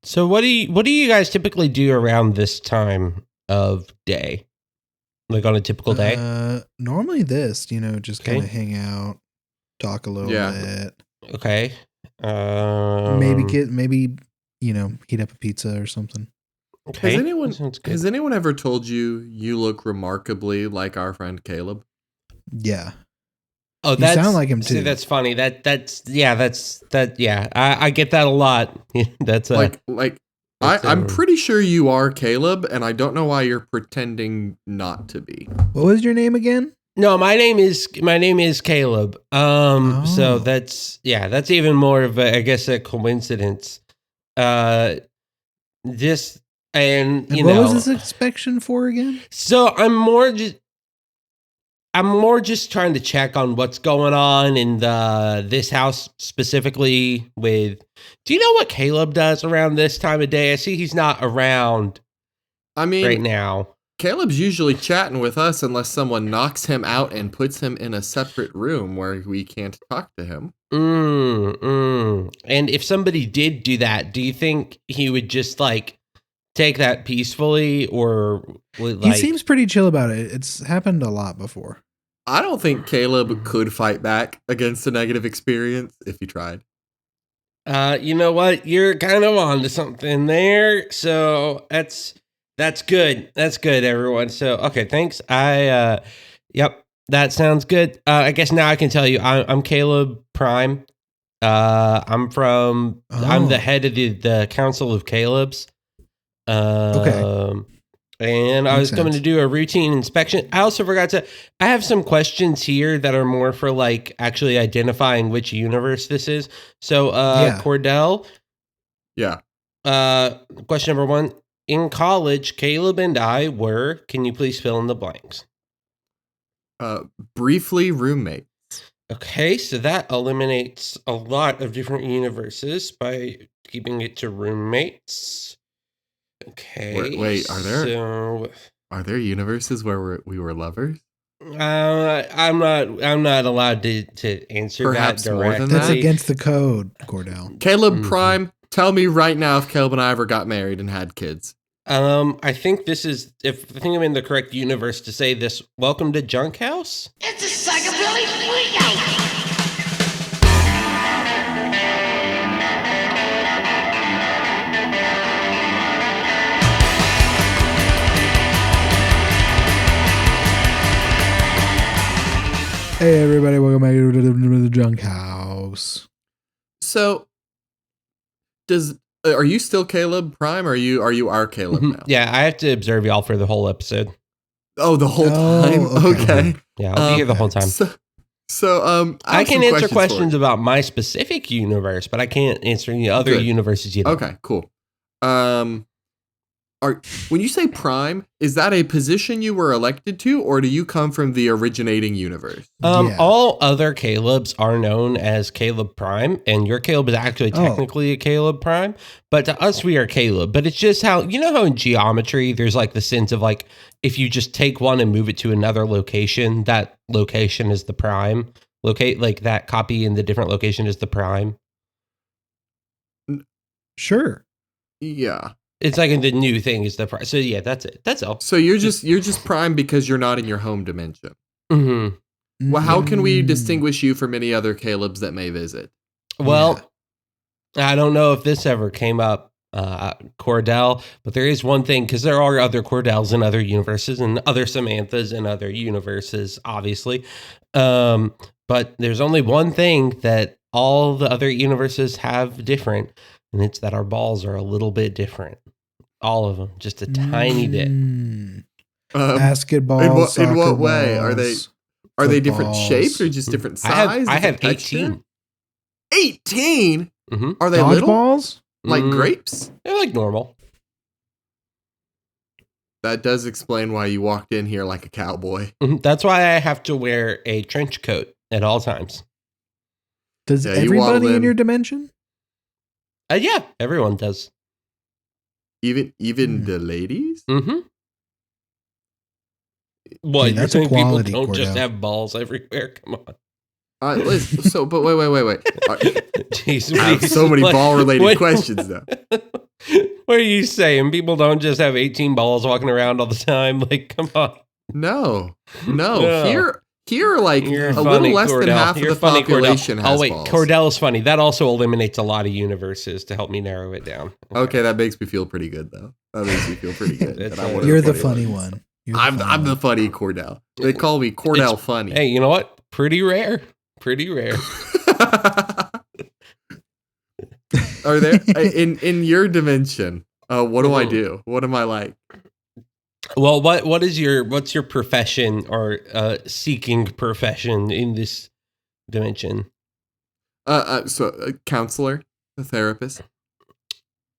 So what do you guys typically do around this time of day? Like on a typical day? Normally this, just Okay. kind of hang out, talk a little bit. Okay. Maybe heat up a pizza or something. Okay. Has anyone ever told you look remarkably like our friend Caleb? Yeah. Oh, you sound like him too. See, that's funny. Yeah. I get that a lot. That's I'm pretty sure you are Caleb, and I don't know why you're pretending not to be. What was your name again? No, my name is Caleb. So that's even more of a, I guess, a coincidence. What was this inspection for again? So I'm more just trying to check on what's going on in this house specifically with. Do you know what Caleb does around this time of day? I see he's not around. Right now. Caleb's usually chatting with us unless someone knocks him out and puts him in a separate room where we can't talk to him. And if somebody did do that, do you think he would just take that peacefully, or he seems pretty chill about it. It's happened a lot before. I don't think Caleb could fight back against a negative experience if he tried. You know what? You're kind of on to something there. So that's good. That's good, everyone. So, okay, thanks. Yep, that sounds good. I guess now I can tell you I'm Caleb Prime. I'm the head of the Council of Calebs. Okay. And I was going to do a routine inspection. I also forgot I have some questions here that are more for actually identifying which universe this is. So, Cordell. Yeah. Question number 1. In college, Caleb and I were, can you please fill in the blanks? Briefly roommates. Okay, so that eliminates a lot of different universes by keeping it to roommates. Okay. Wait, are there universes where we were lovers? I'm not allowed to answer Perhaps that more directly. than That's that? against the code, Cordell. Caleb Prime, tell me right now if Caleb and I ever got married and had kids. I think I'm in the correct universe to say this. Welcome to Junk House. It's a psychobilly freak out. Hey everybody, welcome back to the Junk House. So, are you still Caleb Prime, or are you our Caleb now? Yeah, I have to observe y'all for the whole episode. Oh, the whole time? Okay. Yeah, I'll be here the whole time. So I can answer questions about my specific universe, but I can't answer any other universes yet. Okay, cool. When you say Prime, is that a position you were elected to, or do you come from the originating universe? All other Calebs are known as Caleb Prime, and your Caleb is actually technically a Caleb Prime, but to us, we are Caleb. But it's just how in geometry, there's the sense of if you just take one and move it to another location, that location is the prime. That copy in the different location is the prime. Sure. Yeah. It's the new thing is the prime. So yeah, that's it. That's all. So you're just prime because you're not in your home dimension. Mm-hmm. Well, how can we distinguish you from any other Calebs that may visit? Well, I don't know if this ever came up, Cordell, but there is one thing, because there are other Cordells in other universes and other Samanthas in other universes, obviously. But there's only one thing that all the other universes have different, and it's that our balls are a little bit different. All of them, just a tiny bit. Basketballs. In what way are they? Are they different shapes or just different size? I have 18. 18? Mm-hmm. Are they Dodgeballs? Like grapes? They're like normal. That does explain why you walked in here like a cowboy. That's why I have to wear a trench coat at all times. Does everybody in your dimension? Yeah, everyone does. Even the ladies? Mm-hmm. What, that's you're saying people don't Cordell. just have balls everywhere? Come on. But wait. Jeez, I have so many ball-related questions now. What are you saying? People don't just have 18 balls walking around all the time. Like, come on. No. No. Here, like You're a funny, little less than Cordell. half of You're the funny, population Cordell. has Oh, wait. balls. Cordell is funny. That also eliminates a lot of universes to help me narrow it down. Okay, that makes me feel pretty good, though. That makes me feel pretty good. That's that I'm all one of You're the funny funny ones. one. You're I'm the funny Cordell. They call me Cordell Funny. Hey, you know what? Pretty rare. Pretty rare. Are there in your dimension? What do I do? What am I like? Well, what's your profession or seeking profession in this dimension? So a counselor, a therapist.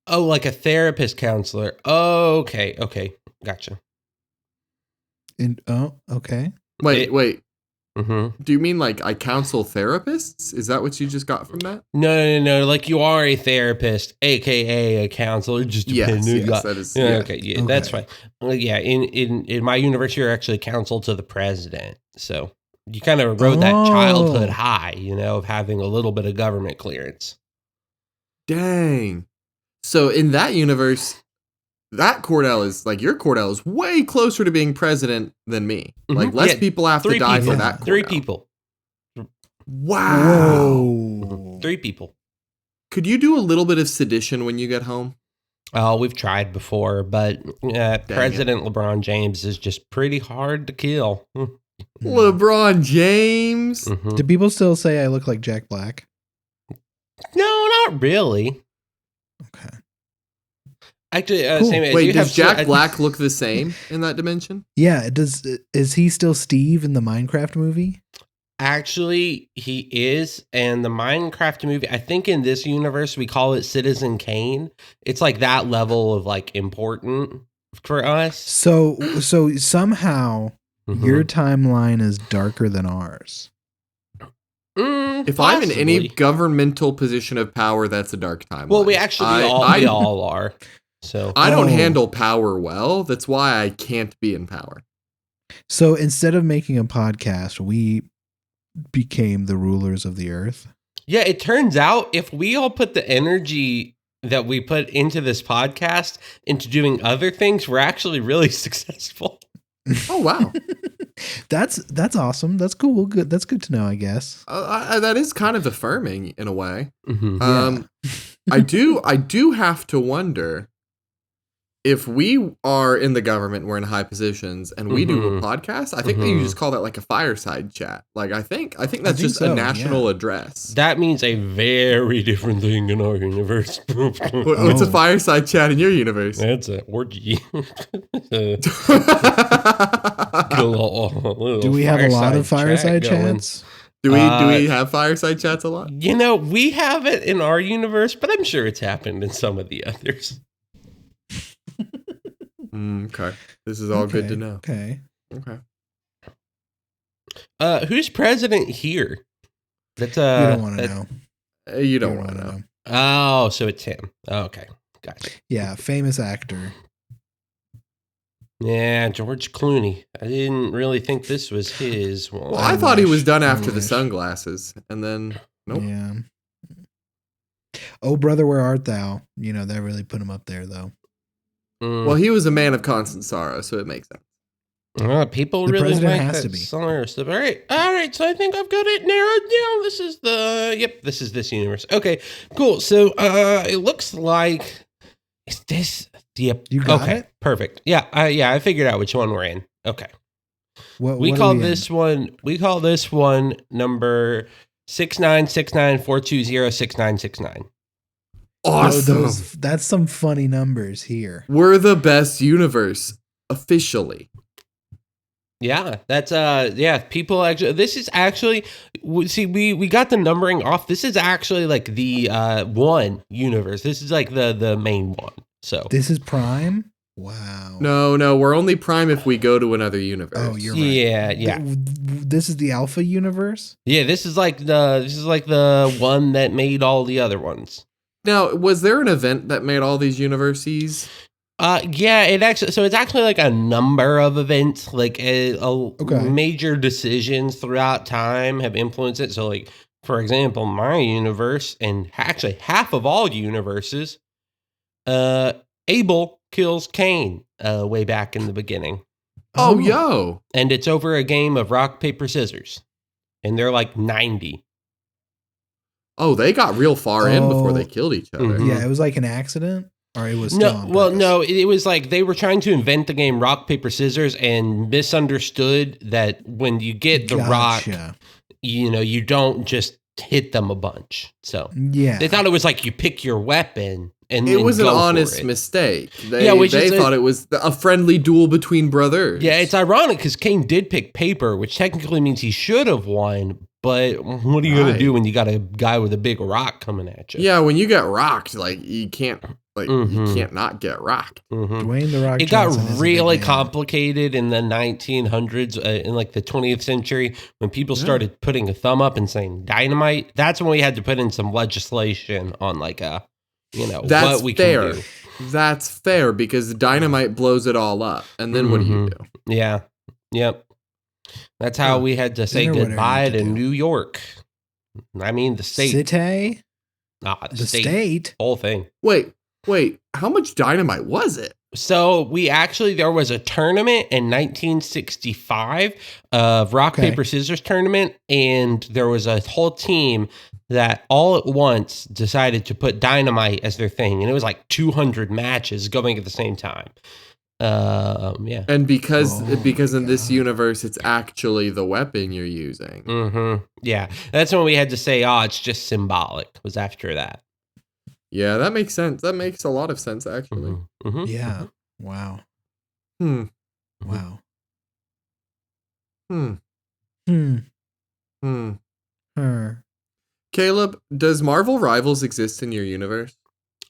Oh, like a therapist counselor. Oh, okay, gotcha. Okay. Wait. Mm-hmm. Do you mean like I counsel therapists? Is that what you just got from that? No. Like you are a therapist, aka a counselor. Just Yes, depending. that is. Yeah, Yeah. okay, that's fine. Yeah, in my universe, you're actually counsel to the president. So you kind of rode that childhood high, of having a little bit of government clearance. Dang. So in that universe, that Cordell is like your Cordell is way closer to being president than me. Mhm. Like less Yeah, people have to die people. for that. Cordell. 3 people. Wow. Whoa. 3 people. Could you do a little bit of sedition when you get home? Oh, we've tried before, but President LeBron James is just pretty hard to kill. LeBron James. Mhm. Do people still say I look like Jack Black? No, not really. Okay. Actually, Cool. same. Wait, you does have Jack Black look the same in that dimension? Yeah. Is he still Steve in the Minecraft movie? Actually, he is, and the Minecraft movie. I think in this universe we call it Citizen Kane. It's like that level of like important for us. So somehow Mhm. your timeline is darker than ours. If I'm in any Possibly. governmental position of power, that's a dark timeline. Well, we actually we all are. So I don't Oh. handle power well. That's why I can't be in power. So instead of making a podcast, we became the rulers of the earth. yeah, it turns out if we all put the energy that we put into this podcast into doing other things, we're actually really successful. Oh wow, That's awesome. That's cool. Good. That's good to know, I guess. that is kind of affirming in a way. Mhm. I do have to wonder if we are in the government, we're in high positions, and we do a podcast. I think that you just call that like a fireside chat. Like I think that's think just so, a national address. That means a very different thing in our universe. What's a fireside chat in your universe? That's an orgy. Do we have a lot of fireside chats? Do we have fireside chats a lot? We have it in our universe, but I'm sure it's happened in some of the others. Okay, this is all good to know. Okay. Okay. Who's president here? That's You don't want to know. You don't want to know. Oh, so it's him. Okay, gotcha. Yeah, famous actor. Yeah, George Clooney. I didn't really think this was his one. Well, I thought he was wish. done I after the wish. sunglasses, and then nope. Yeah. Oh, brother, where art thou? That really put him up there, though. Well, he was a man of constant sorrow, so it makes sense. People The really president like has that to be. summer stuff. All right. So I think I've got it narrowed down. This is this universe. Okay, cool. So it looks like is this? Yep. You got okay, it? perfect. Yeah, I figured out which one we're in. Okay, What we are call in? this one. We call this one number 6969420699. Awesome. That's some funny numbers here. We're the best universe officially. Yeah, that's people actually this is actually see we got the numbering off. This is actually like the one universe. This is like the main one. So This is Prime? Wow. No, we're only prime if we go to another universe. Oh, you're right. yeah. This is the Alpha universe? Yeah, this is like the one that made all the other ones. Now, was there an event that made all these universes? Yeah, it's actually like a number of events, like Okay. major decisions throughout time have influenced it. So, like for example, my universe and actually half of all universes, Abel kills Cain way back in the beginning. Oh, yo. And it's over a game of rock, paper, scissors. And they're like 90. Oh, they got real far in before they Oh. killed each other. Mhm. Yeah, it was like an accident, or it was still on purpose? No, it was like they were trying to invent the game rock, paper, scissors and misunderstood that when you get the rock, Gotcha. you don't just hit them a bunch. So Yeah. they thought it was like you pick your weapon and It was an go for honest it. mistake. They, Yeah, which they is thought it was a friendly duel between brothers. Yeah, it's ironic because Cain did pick paper, which technically means he should have won. But what are you gonna Right. do when you got a guy with a big rock coming at you? Yeah, when you get rocked, like you can't you Mhm. can't not get rocked. Mhm. Dwayne the Rock It got Johnson is a big really man. complicated in the 1900s, in like the 20th century, when people Yeah. started putting a thumb up and saying dynamite. That's when we had to put in some legislation on like That's what we fair. can do. That's fair because dynamite blows it all up. And then what do you Mhm. do? Yeah. Yep. That's how Yeah. we had to say Then whatever you goodbye need to to do. New York. I mean, the state. City? The The state? Whole thing. Wait, how much dynamite was it? So there was a tournament in 1965, rock, Okay. paper, scissors tournament. And there was a whole team that all at once decided to put dynamite as their thing. And it was like 200 matches going at the same time. Yeah. And because Oh in my this God. universe it's actually the weapon you're using. Yeah. That's when we had to say, it's just symbolic, was after that. Yeah, that makes sense. That makes a lot of sense actually. Mhm. Yeah. Wow. Hmm. Wow. Hmm. Hmm. Hmm. Her. Caleb, does Marvel Rivals exist in your universe?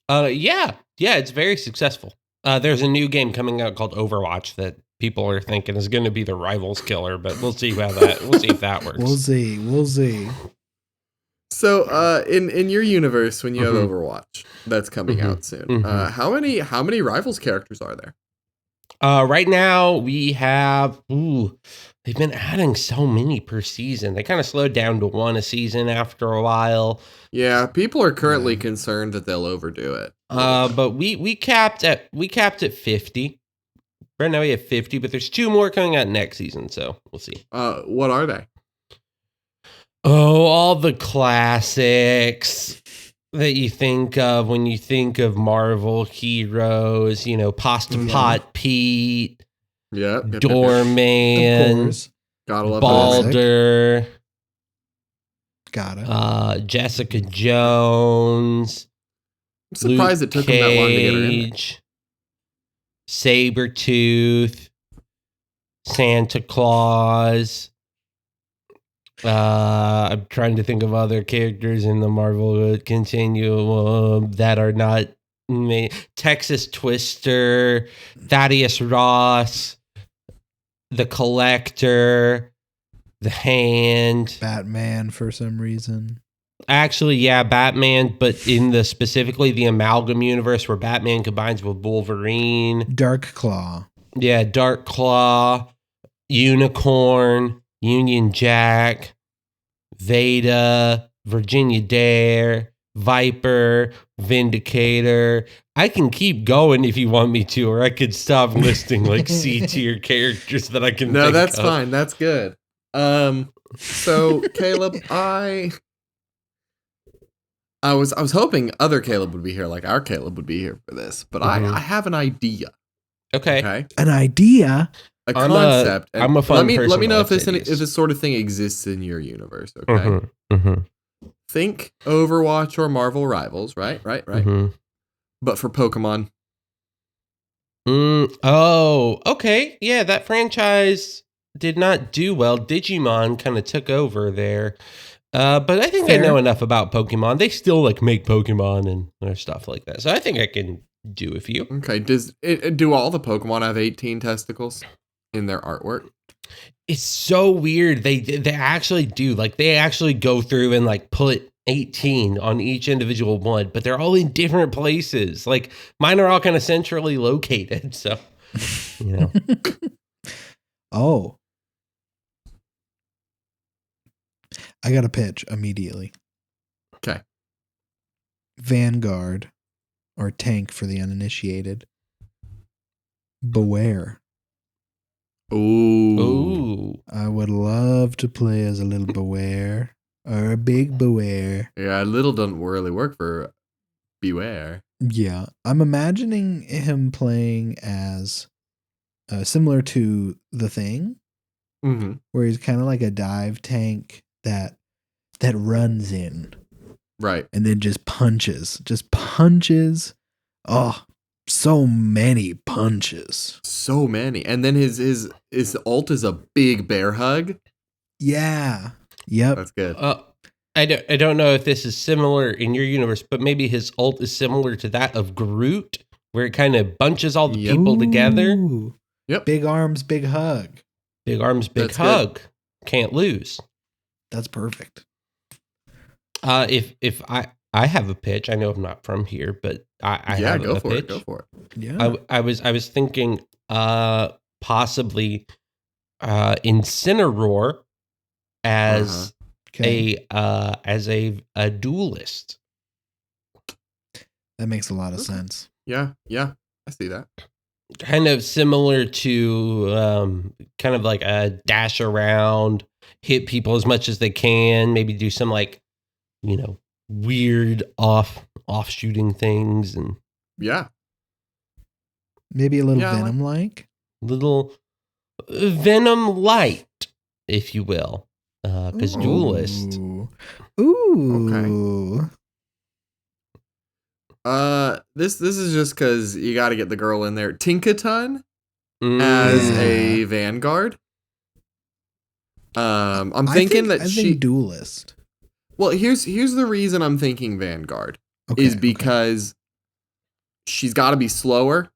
Yeah, it's very successful. There's a new game coming out called Overwatch that people are thinking is going to be the Rivals killer, but we'll see we'll see if that works. We'll see. So, in your universe, when you have Mhm. Overwatch that's coming Mhm. out soon, Mhm. how many Rivals characters are there? Right now we have they've been adding so many per season. They kind of slowed down to one a season after a while. Yeah, people are currently Yeah. concerned that they'll overdo it. But we capped at 50. Right now we have 50, but there's 2 more coming out next season, so we'll see. What are they? Oh, all the classics that you think of when you think of Marvel heroes, Pasta Yeah. Pot Pete, Yep. Of Doorman, course. Gotta love Bald. those. Balder, Gotta. Jessica Jones, I'm surprised it took them that long to get her in there. Cage, Sabretooth, Santa Claus. I'm trying to think of other characters in the Marvel continuum that are not Texas Twister, Thaddeus Ross, the Collector, the Hand. Batman for some reason. Actually, yeah, Batman, but in specifically the Amalgam universe where Batman combines with Wolverine. Dark Claw. Yeah, Dark Claw, Unicorn, Union Jack, Veda, Virginia Dare, Viper, Vindicator. I can keep going if you want me to, or I could stop listing like C tier characters that I can. No, think that's of. fine. That's good. So Caleb, I was hoping other Caleb would be here, like our Caleb would be here for this, but Mhm. I have an idea. Okay. Okay, An idea. a I'm concept. I'm a fun let me person know that if this likes ideas. if this sort of thing exists in your universe. Okay, Mhm, mhm, think Overwatch or Marvel Rivals, right, mhm. but for Pokemon. Oh, okay. Yeah, that franchise did not do well. Digimon kind of took over there. But I think I Fair. know enough about Pokemon. They still like make Pokemon and other stuff like that. So I think I can do a few. Okay, do all the Pokemon have 18 testicles in their artwork? It's so weird. They actually do. Like they actually go through and like put 18 on each individual one, but they're all in different places. Like mine are all kind of centrally located. So, Oh. I got a pitch immediately. Okay. Vanguard, or Tank for the uninitiated, Beware. Ooh. Ooh. I would love to play as a little Beware or a big Beware. Yeah, little don't really work for Beware. Yeah, I'm imagining him playing as similar to The Thing, Mm-hmm. where he's kind of like a dive tank that runs in Right. and then just punches. Oh, so many punches. So many. And then his ult is a big bear hug. Yeah. Yep. That's good. I don't know if this is similar in your universe, but maybe his ult is similar to that of Groot, where it kind of bunches all the Yep. people together. Ooh. Yep. Big arms, big hug. Big arms, big That's good. hug. Can't lose. That's perfect. If I have a pitch, I know I'm not from here, but I yeah, have go a for pitch. it. Go for it. Yeah. I was thinking possibly Incineroar as Okay. a duelist. That makes a lot of Okay. sense. Yeah. I see that. Kind of similar to kind of like a dash around, hit people as much as they can, maybe do some like, weird off shooting things and Yeah. Maybe a little Yeah, I like- Venom like. little Venom light, if you will. Because duelist. Ooh. This is just because you got to get the girl in there. Tinkaton Mm. as Yeah. a Vanguard. I'm I thinking think, that I she. think duelist. Well, here's the reason I'm thinking Vanguard Okay, is because she's got to be slower,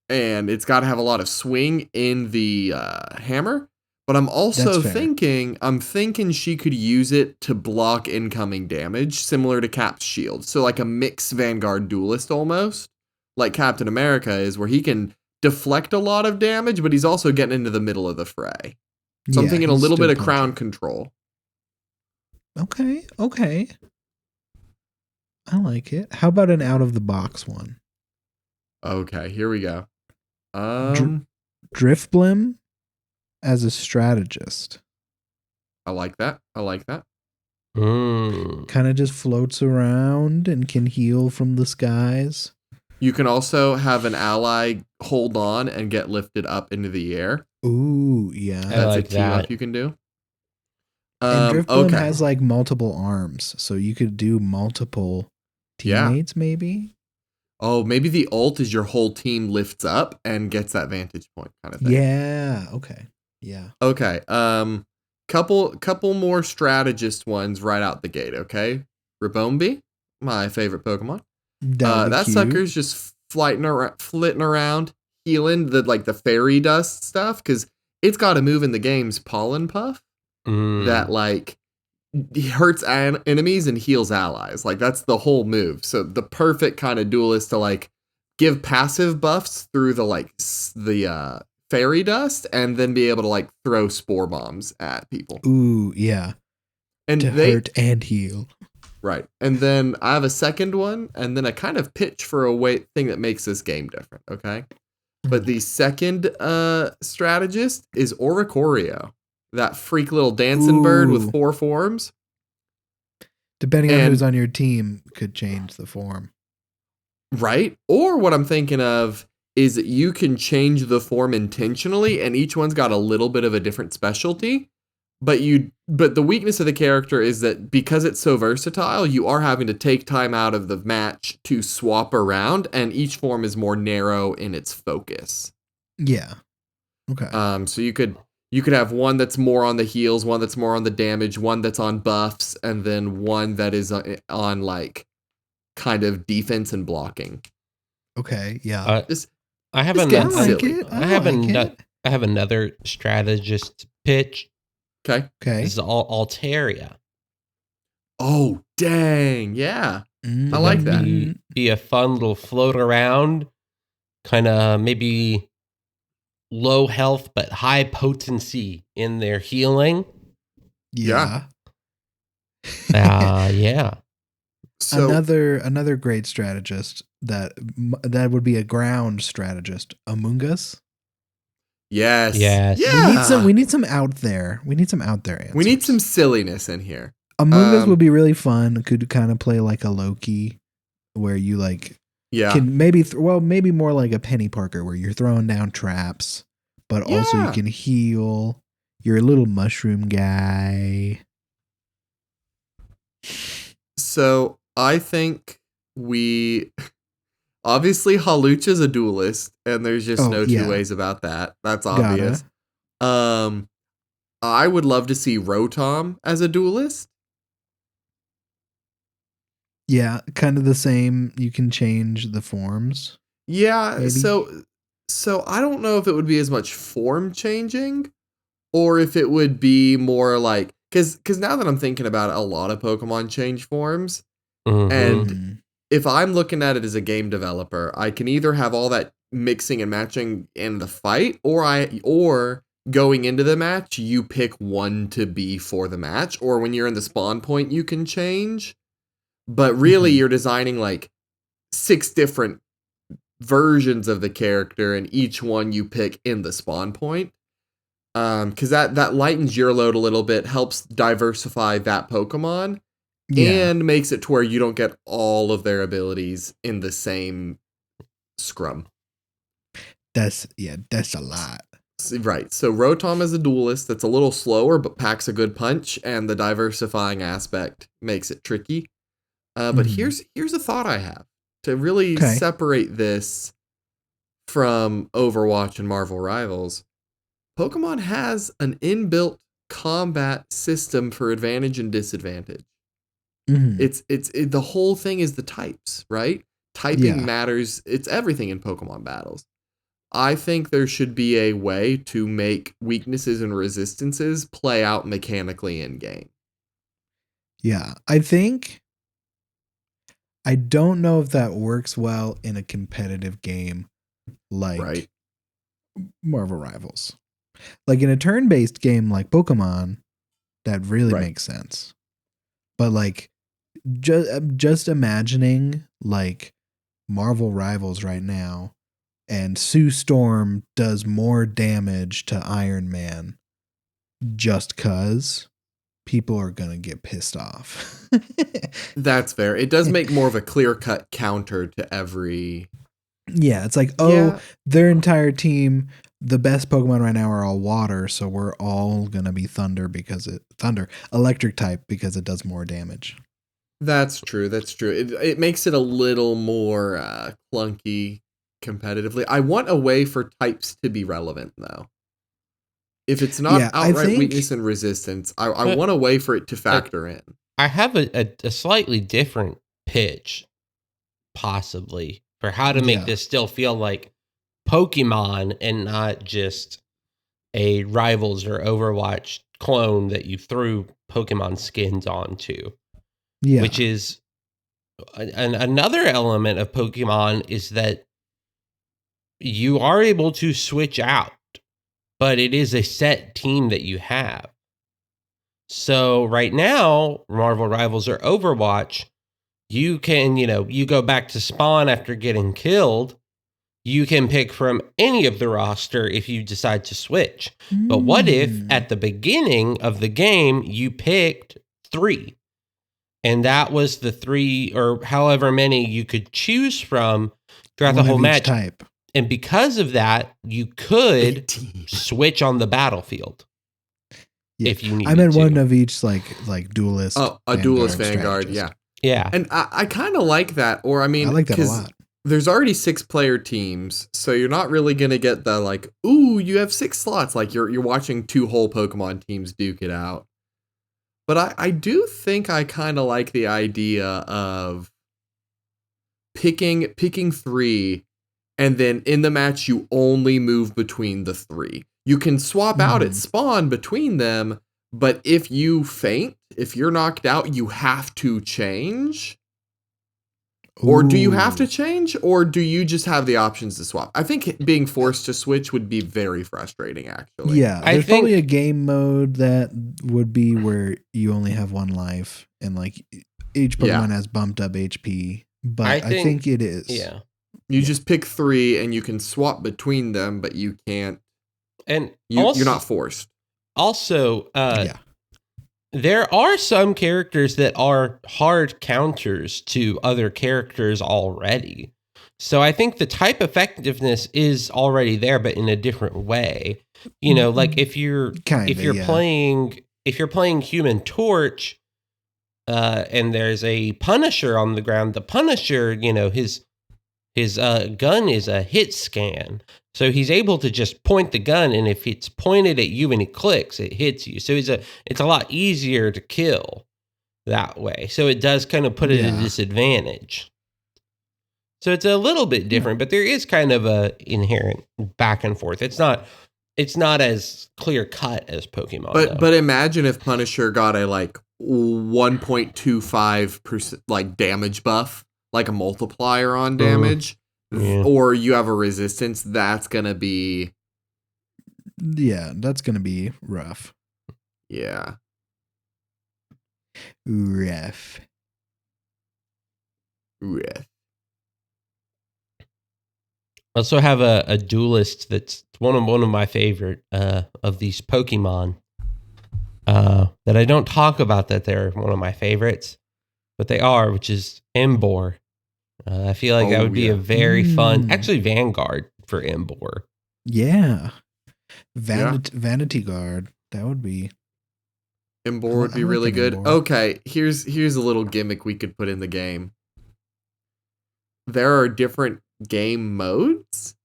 and it's got to have a lot of swing in the hammer. But I'm also That's fair. thinking she could use it to block incoming damage, similar to Cap's shield. So like a mixed Vanguard duelist almost, like Captain America is, where he can deflect a lot of damage, but he's also getting into the middle of the fray. So I'm thinking a he's little still bit of punching. crown control. Okay. I like it. How about an out of the box one? Okay, here we go. Driftblim as a strategist. I like that. Mm. Kind of just floats around and can heal from the skies. You can also have an ally hold on and get lifted up into the air. Ooh, yeah. I That's like a team up that. you can do. And Driftblim Okay. has like multiple arms, so you could do multiple Yeah. teammates maybe. Oh, maybe the ult is your whole team lifts up and gets that vantage point kind of thing. Yeah. Okay. Yeah. Okay. Couple more strategist ones right out the gate. Okay. Rabombi, my favorite Pokemon. That'd be That cute. sucker's just flitting around, healing the fairy dust stuff because it's got a move in the game's Pollen Puff Mm. that like hurts enemies and heals allies. Like that's the whole move. So the perfect kind of duelist to like give passive buffs through the fairy dust and then be able to like throw spore bombs at people. Ooh, yeah. And To hurt and heal. right. And then I have a second one and then a kind of pitch for a thing that makes this game different, okay? But the second strategist is Oricorio. That freak little dancing bird Ooh. with 4 forms. Depending on And- who's on your team, could change the form. Right? Or what I'm thinking of is that you can change the form intentionally and each one's got a little bit of a different specialty. But the weakness of the character is that because it's so versatile, you are having to take time out of the match to swap around and each form is more narrow in its focus. Yeah. Okay. So you could have one that's more on the heals, one that's more on the damage, one that's on buffs, and then one that is on like kind of defense and blocking. Okay. Yeah. I have It's getting another. silly. I have another strategist pitch. Okay. Okay. This is Altaria. Oh, dang. Yeah. I like that. Be a fun little float around, kind of maybe low health but high potency in their healing. Yeah. Yeah. So another great strategist that would be a ground strategist, Among Us. yes. Yes. Yeah. We need some out there. We need some out there answers. We need some silliness in here. Among Us would be really fun. Could kind of play like a Loki, where you like Yeah. can maybe maybe more like a Penny Parker, where you're throwing down traps, but also you Yeah. can heal. You're a little mushroom guy. So I think obviously Halucha's a duelist, and there's just no two ways about that. That's obvious. I would love to see Rotom as a duelist. Yeah, kind of the same. You can change the forms. Yeah, maybe. so I don't know if it would be as much form changing, or if it would be more like because now that I'm thinking about it, a lot of Pokemon change forms, and if I'm looking at it as a game developer, I can either have all that mixing and matching in the fight, or going into the match, you pick one to be for the match, or when you're in the spawn point, you can change. But really, you're designing like 6 different versions of the character, and each one you pick in the spawn point. Because that lightens your load a little bit, helps diversify that Pokemon, and makes it to where you don't get all of their abilities in the same scrum. That's a lot. Right. So Rotom is a duelist that's a little slower, but packs a good punch, and the diversifying aspect makes it tricky. But here's a thought I have to really separate this from Overwatch and Marvel Rivals. Pokemon has an inbuilt combat system for advantage and disadvantage. It's the whole thing is the types, right? Typing matters. It's everything in Pokemon battles. I think there should be a way to make weaknesses and resistances play out mechanically in game. Yeah, I don't know if that works well in a competitive game like Marvel Rivals. Like in a turn-based game like Pokemon, that really makes sense. But like just imagining like Marvel Rivals right now, and Sue Storm does more damage to Iron Man just cuz people are going to get pissed off. That's fair. It does make more of a clear-cut counter to every... Yeah, it's like, their entire team, the best Pokemon right now are all water, so we're all going to be thunder electric type because it does more damage. That's true. It makes it a little more clunky competitively. I want a way for types to be relevant, though. If it's not outright weakness and resistance, I want a way for it to factor in. I have a slightly different pitch, possibly, for how to make this still feel like Pokemon and not just a Rivals or Overwatch clone that you threw Pokemon skins onto. Yeah. Which is another element of Pokemon is that you are able to switch out, but it is a set team that you have. So right now, Marvel Rivals or Overwatch, you can, you go back to spawn after getting killed. You can pick from any of the roster if you decide to switch. But what if at the beginning of the game, you picked 3? And that was the 3 or however many you could choose from throughout the whole match. Type. And because of that, you could switch on the battlefield. Yeah. If you need to. I meant one of each like duelist. Oh, a duelist Vanguard, yeah. Yeah. And I kind of like that. Or I like that a lot. There's already 6-player teams, so you're not really gonna get the like, ooh, you have 6 slots. Like you're watching 2 whole Pokemon teams duke it out. But I do think I kind of like the idea of picking 3, and then in the match you only move between the 3. You can swap out at spawn between them, but if you faint, if you're knocked out, you have to change. Or do you have to change, or do you just have the options to swap? I think being forced to switch would be very frustrating, actually. Yeah, there's probably a game mode that would be where you only have 1 life, and like each Pokemon has bumped up HP, but I think it is. Yeah. You just pick 3 and you can swap between them, but you can't. And you're not forced. Also, there are some characters that are hard counters to other characters already. So I think the type effectiveness is already there, but in a different way. You know, like if you're playing Human Torch, and there's a Punisher on the ground, the Punisher, you know, his gun is a hit scan. So he's able to just point the gun, and if it's pointed at you and it clicks, it hits you. So it's a lot easier to kill that way. So it does kind of put it at a disadvantage. So it's a little bit different, but there is kind of a inherent back and forth. It's not as clear cut as Pokemon. But imagine if Punisher got a like 1.25% like damage buff, like a multiplier on damage, or you have a resistance. That's gonna be that's gonna be rough. Yeah, rough. I also have a duelist that's one of my favorite of these Pokemon that I don't talk about that they're one of my favorites, but they are, which is Emboar. I feel like that would be a very fun, actually Vanguard for Emboar. Yeah. Vanity Guard. That would be. Emboar would be really good. Emboar. Okay, here's a little gimmick we could put in the game. There are different game modes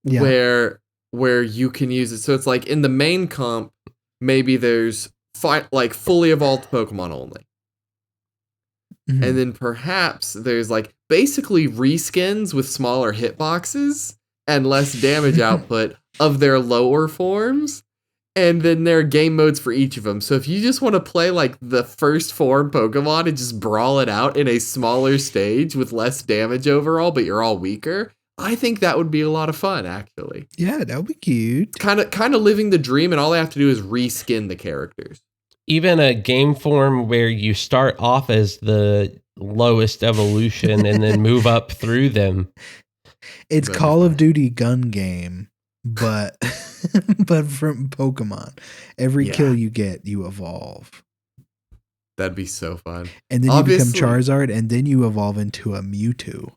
where you can use it. So it's like in the main comp, maybe there's like fully evolved Pokemon only. Mm-hmm. And then perhaps there's like basically reskins with smaller hitboxes and less damage output of their lower forms. And then there are game modes for each of them. So if you just want to play like the first form Pokemon and just brawl it out in a smaller stage with less damage overall, but you're all weaker, I think that would be a lot of fun, actually. Yeah, that would be cute. Kind of living the dream, and all they have to do is reskin the characters. Even a game form where you start off as the lowest evolution and then move up through them. It's Call of Duty gun game, but from Pokemon. Every kill you get, you evolve. That'd be so fun. And then you become Charizard, and then you evolve into a Mewtwo.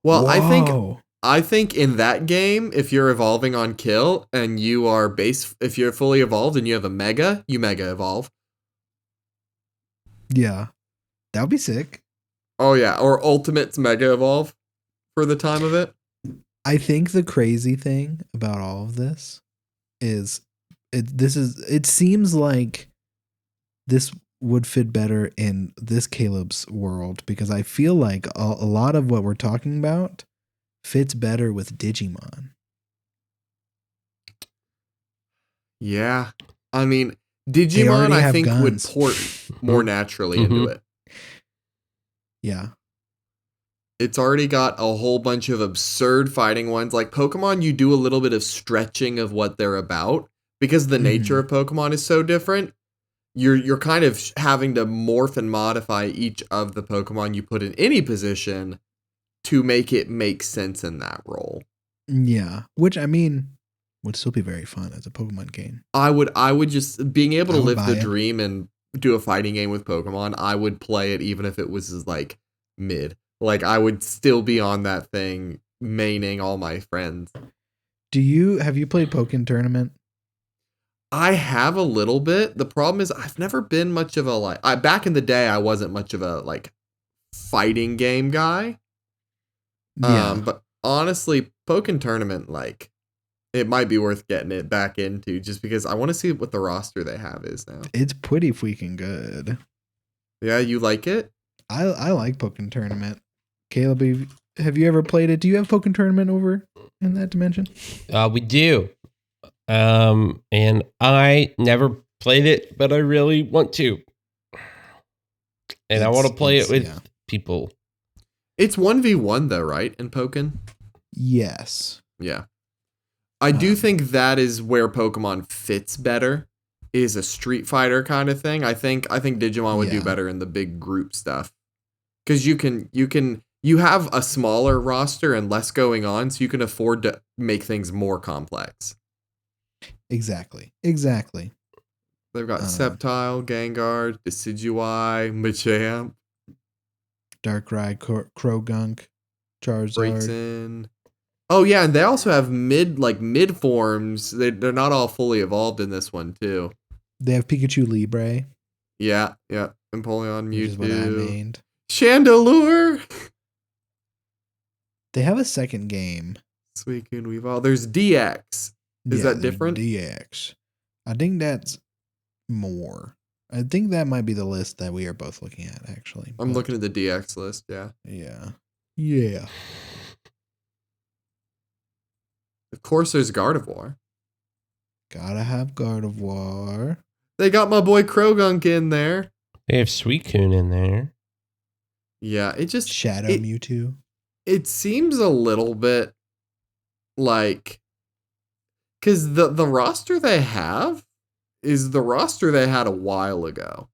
Well, whoa. I think in that game, if you're evolving on kill and you are if you're fully evolved and you have a Mega, you Mega evolve. Yeah. That would be sick. Oh yeah, or Ultimate's Mega evolve for the time of it. I think the crazy thing about all of this is it seems like this would fit better in this Caleb's world, because I feel like a lot of what we're talking about fits better with Digimon. Yeah. I mean, Digimon I think would port more naturally into it. Yeah. It's already got a whole bunch of absurd fighting ones. Like Pokemon, you do a little bit of stretching of what they're about because the nature of Pokemon is so different. You're kind of having to morph and modify each of the Pokemon you put in any position to make it make sense in that role. Yeah, which I mean would still be very fun as a Pokemon game. I would just being able to live the dream and do a fighting game with Pokemon. I would play it even if it was like mid. Like I would still be on that thing maining all my friends. Have you played Pokken Tournament? I have a little bit. The problem is I've never been much of a back in the day I wasn't much of a like fighting game guy. Yeah. But honestly, Pokken Tournament, like it might be worth getting it back into just because I want to see what the roster they have is now. It's pretty freaking good. Yeah, you like it? I like Pokken Tournament. Caleb, have you ever played it? Do you have Pokken Tournament over in that dimension? We do. And I never played it, but I really want to. And I want to play it with people. It's 1v1 though, right? In Pokken? Yes. Yeah. I do think that is where Pokemon fits better is a Street Fighter kind of thing. I think Digimon would do better in the big group stuff. Because you have a smaller roster and less going on, so you can afford to make things more complex. Exactly. They've got Sceptile, Gengar, Decidueye, Machamp, Darkrai, Krogunk, Charizard. Breaks in. Oh yeah, and they also have mid forms. They're not all fully evolved in this one too. They have Pikachu Libre. Yeah. Empoleon, Mewtwo. Which is what I made. Chandelure. They have a second game. Suicune, Weavile. There's DX. Is that different? DX. I think that's more. I think that might be the list that we are both looking at, actually. I'm looking at the DX list, yeah. Yeah. Of course, there's Gardevoir. Gotta have Gardevoir. They got my boy Krogunk in there. They have Suicune in there. Yeah, it just... Shadow Mewtwo. It seems a little bit like... Because the roster they have is the roster they had a while ago.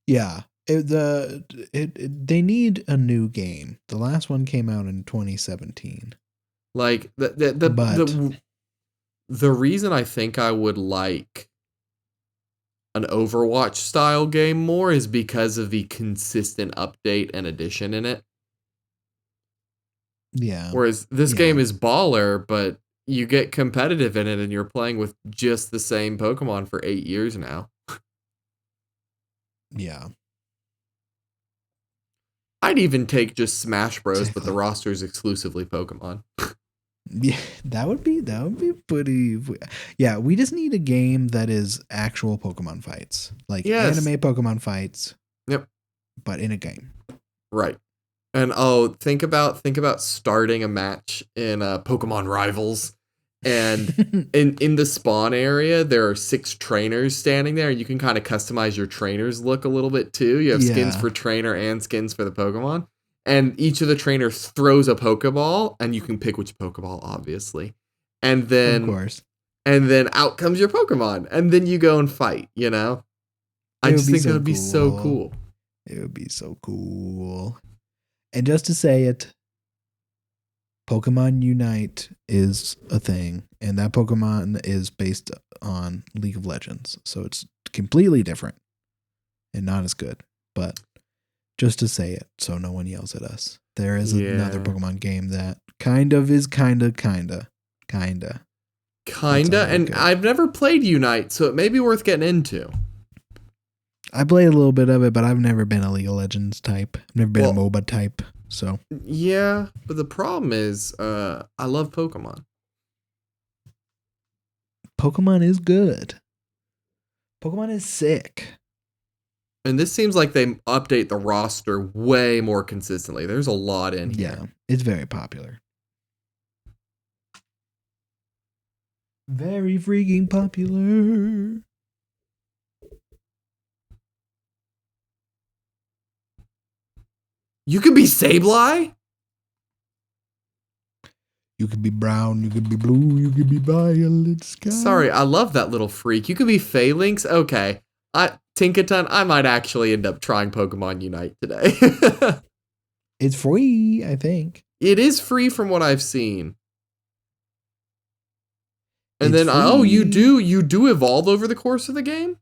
Yeah. They need a new game. The last one came out in 2017. Like the reason I think I would like an Overwatch style game more is because of the consistent update and addition in it. Yeah. Whereas this game is baller, but you get competitive in it and you're playing with just the same Pokemon for 8 years now. Yeah. I'd even take just Smash Bros, but the roster is exclusively Pokemon. Yeah, that would be pretty. Yeah, we just need a game that is actual Pokemon fights, like anime Pokemon fights. Yep. But in a game. Right. And think about starting a match in Pokemon Rivals, and in the spawn area there are 6 trainers standing there, and you can kind of customize your trainers look a little bit too. You have skins for trainer and skins for the Pokemon. And each of the trainers throws a Pokeball, and you can pick which Pokeball, obviously. And then, of course, out comes your Pokemon, and then you go and fight. You know, I just think that would be so cool. It would be so cool. And just to say it, Pokemon Unite is a thing, and that Pokemon is based on League of Legends, so it's completely different and not as good, but. Just to say it, so no one yells at us. There is another Pokemon game that kind of, and I've never played Unite, so it may be worth getting into. I played a little bit of it, but I've never been a League of Legends type. I've never been a MOBA type, so. Yeah, but the problem is, I love Pokemon. Pokemon is good. Pokemon is sick. And this seems like they update the roster way more consistently. There's a lot in here. Yeah, it's very popular. Very freaking popular. You could be Sableye? You could be brown, you could be blue, you could be violet sky. Sorry, I love that little freak. You could be Phalanx? Okay. Tinkaton, I might actually end up trying Pokemon Unite today. It's free, I think. It is free from what I've seen. And it's then, free. you do evolve over the course of the game?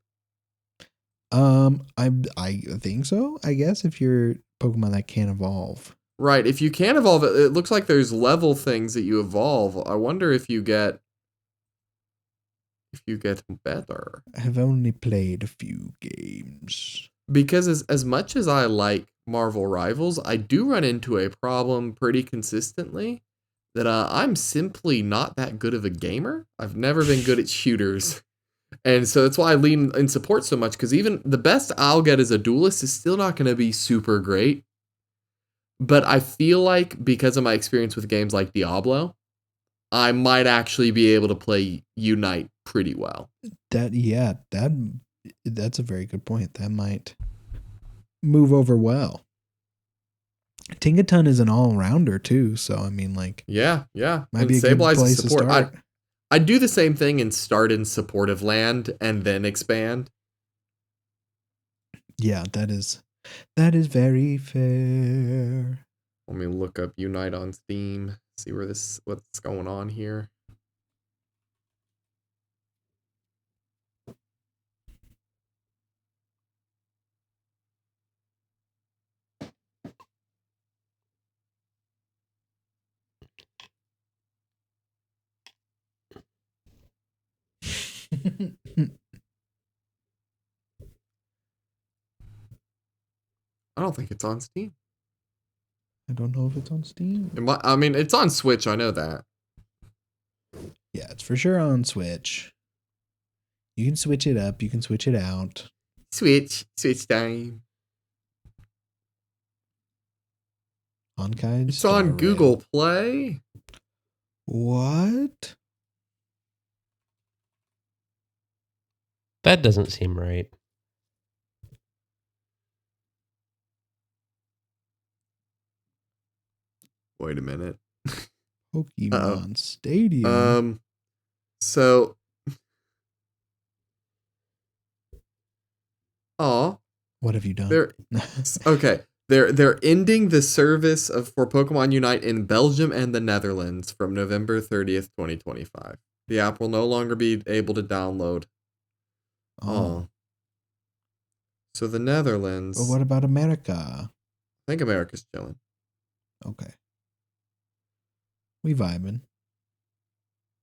I think so. I guess if you're Pokemon that can't evolve. Right. If you can evolve, it looks like there's level things that you evolve. I wonder if you get better. I have only played a few games. Because as much as I like Marvel Rivals, I do run into a problem pretty consistently that I'm simply not that good of a gamer. I've never been good at shooters. And so that's why I lean in support so much, because even the best I'll get as a duelist is still not going to be super great. But I feel like because of my experience with games like Diablo, I might actually be able to play Unite pretty well. That's a very good point. That might move over well. Tinkaton is an all-rounder too, so I mean, like, yeah, might be a good place to start. I'd do the same thing and start in supportive land and then expand. Yeah, that is very fair. Let me look up Unite on Steam, see what's going on here. I don't think it's on Steam. I don't know if it's on Steam. I mean, it's on Switch. I know that. Yeah, it's for sure on Switch. You can switch it up. You can switch it out. Switch time. Honkai. It's on Google Play. What? That doesn't seem right. Wait a minute. Pokemon Stadium. So. Aw. What have you done? Okay. They're ending the service for Pokemon Unite in Belgium and the Netherlands from November 30th, 2025. The app will no longer be able to download. Oh. So the Netherlands. But what about America? I think America's chilling. Okay. We vibing.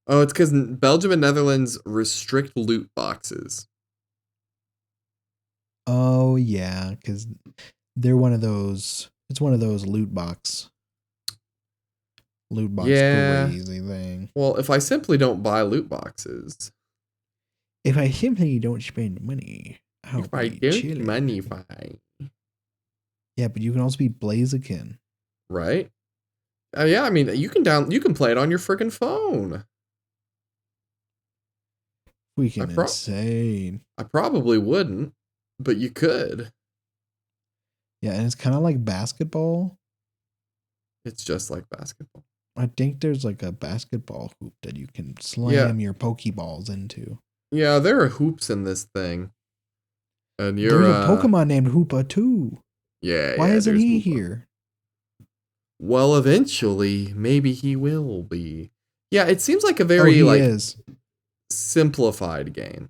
Oh, it's because Belgium and Netherlands restrict loot boxes. Oh, yeah, because they're one of those. It's one of those loot box crazy thing. Well, if I simply don't buy loot boxes. If I simply don't spend money, if I don't money fine. Yeah, but you can also be Blaziken. Right? Yeah, I mean, you can play it on your freaking phone. Freaking insane. I probably wouldn't, but you could. Yeah, and it's kind of like basketball. It's just like basketball. I think there's like a basketball hoop that you can slam your Pokeballs into. Yeah, there are hoops in this thing. And there's a Pokemon named Hoopa too. Yeah. Why isn't he Hoopa here? Well, eventually, maybe he will be. Yeah, it seems like a very simplified game.